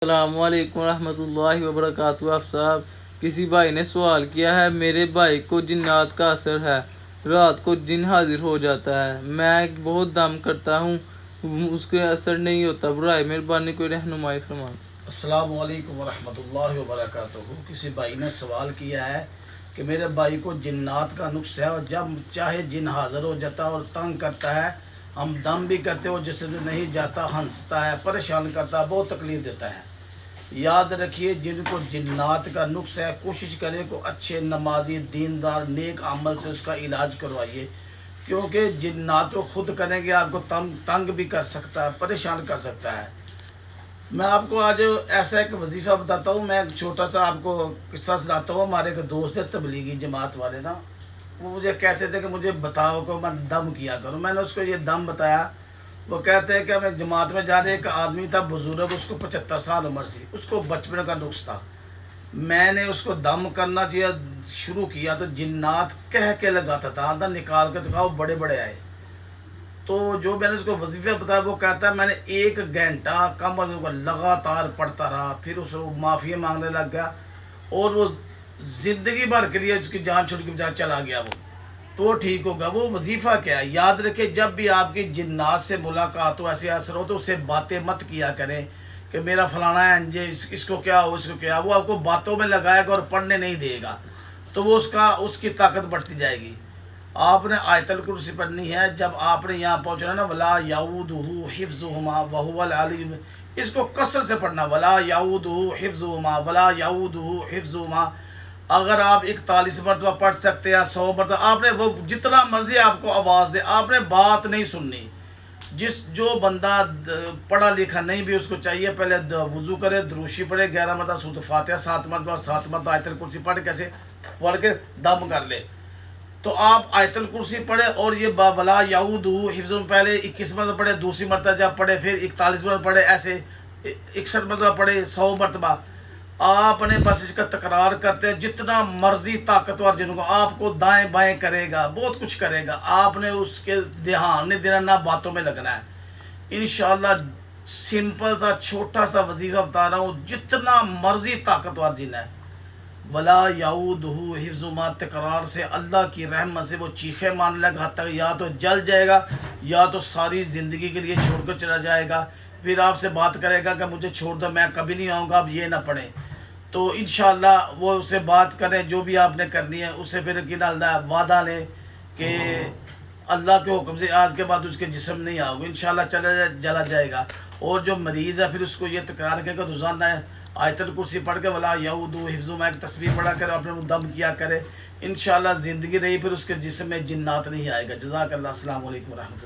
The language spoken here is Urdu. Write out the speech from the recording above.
السلام علیکم ورحمۃ اللہ وبرکاتہ۔ آپ صاحب، کسی بھائی نے سوال کیا ہے، میرے بھائی کو جنات کا اثر ہے، رات کو جن حاضر ہو جاتا ہے، میں بہت دم کرتا ہوں، اس کے اثر نہیں ہوتا، برائے مہربانی کوئی رہنمائی فرمائیں۔ السلام علیکم ورحمۃ اللہ وبرکاتہ۔ کسی بھائی نے سوال کیا ہے کہ میرے بھائی کو جنات کا نقص ہے، اور جب چاہے جن حاضر ہو جاتا ہے اور تنگ کرتا ہے، ہم دم بھی کرتے ہو جس سے نہیں جاتا، ہنستا ہے، پریشان کرتا ہے، بہت تکلیف دیتا ہے۔ یاد رکھیے، جن کو جنات کا نقص ہے، کوشش کرے کو اچھے نمازی دیندار نیک عمل سے اس کا علاج کروائیے، کیونکہ جنات تو خود کریں گے، آپ کو تنگ بھی کر سکتا ہے، پریشان کر سکتا ہے۔ میں آپ کو آج ایسا ایک وظیفہ بتاتا ہوں، میں ایک چھوٹا سا آپ کو قصہ سناتا ہوں۔ ہمارے ایک دوست ہے تبلیغی جماعت والے نا، وہ مجھے کہتے تھے کہ مجھے بتاؤ کہ میں دم کیا کروں۔ میں نے اس کو یہ دم بتایا، وہ کہتے ہیں کہ ہمیں جماعت میں جا رہے، ایک آدمی تھا بزرگ، اس کو 75 سال عمر سی، اس کو بچپن کا نقص تھا۔ میں نے اس کو دم کرنا چاہیے شروع کیا تو جنات کہہ کے لگاتا تھا، آدھا نکال کے دکھاؤ، بڑے بڑے آئے۔ تو جو میں نے اس کو وظیفہ بتایا، وہ کہتا ہے میں نے 1 گھنٹہ کم از کم لگاتار پڑھتا رہا، پھر اس کو معافی مانگنے لگ گیا، اور وہ زندگی بھر کے لیے اس کی جان چھوٹ کے بچارہ چلا گیا، وہ تو ٹھیک ہوگا۔ وہ وظیفہ کیا ہے؟ یاد رکھے، جب بھی آپ کی جنات سے ملاقات ہو، ایسے اثر ہو، تو اس سے باتیں مت کیا کریں کہ میرا فلانا ہے انجے، اس کو کیا ہو، اس کو کیا ہو۔ وہ آپ کو باتوں میں لگائے گا اور پڑھنے نہیں دے گا، تو وہ اس کی طاقت بڑھتی جائے گی۔ آپ نے آیت الکرسی پڑھنی ہے، جب آپ نے یہاں پہنچنا نا، ولا یعودہ حفظہما وہو العلی، اس کو کثرت سے پڑھنا، ولا یعودہ حفظہما ولا یعودہ حفظہما۔ اگر آپ 41 مرتبہ پڑھ سکتے ہیں، 100 مرتبہ، آپ نے وہ جتنا مرضی آپ کو آواز دے، آپ نے بات نہیں سننی۔ جو بندہ پڑھا لکھا نہیں بھی، اس کو چاہیے پہلے وضو کرے، دروشی پڑھے، 11 مرتبہ سورۃ فاتحہ 7 مرتبہ، 7 مرتبہ آیت الکرسی پڑھ کے دم کر لے۔ تو آپ آیت الکرسی پڑھے، اور یہ ولا یعودہ حفظہما پہلے 21 مرتبہ پڑھے، دوسری مرتبہ جب پڑھے پھر 41 مرتبہ پڑھے، ایسے 61 مرتبہ پڑھے، 100 مرتبہ۔ آپ نے بس اس کا تکرار کرتے، جتنا مرضی طاقتور جن کو آپ کو دائیں بائیں کرے گا، بہت کچھ کرے گا، آپ نے اس کے دھیان نہیں دینا، نہ باتوں میں لگنا ہے۔ انشاءاللہ سمپل سا چھوٹا سا وظیفہ بتا رہا ہوں، جتنا مرضی طاقتور جن ہے، ولا یعودہ حفظہما، تکرار سے اللہ کی رحمت سے وہ چیخے مارنے لگا، تک یا تو جل جائے گا، یا تو ساری زندگی کے لیے چھوڑ کر چلا جائے گا۔ پھر آپ سے بات کرے گا کہ مجھے چھوڑ دو، میں کبھی نہیں آؤں گا، اب یہ نہ پڑھیں۔ تو انشاءاللہ وہ اس سے بات کریں، جو بھی آپ نے کرنی ہے اس سے، پھر اللہ وعدہ لیں کہ اللہ کے حکم سے آج کے بعد اس کے جسم نہیں آؤ گے، انشاءاللہ چلا جائے گا۔ اور جو مریض ہے، پھر اس کو یہ تکرار کرے گا، روزانہ آیت الکرسی پڑھ کے ولا یعودہ حفظہما ایک تسبیح پڑھا کرے، اپنے دم کیا کرے، انشاءاللہ زندگی رہی، پھر اس کے جسم میں جنات نہیں آئے گا۔ جزاک اللہ۔ السلام علیکم ورحمۃ اللہ۔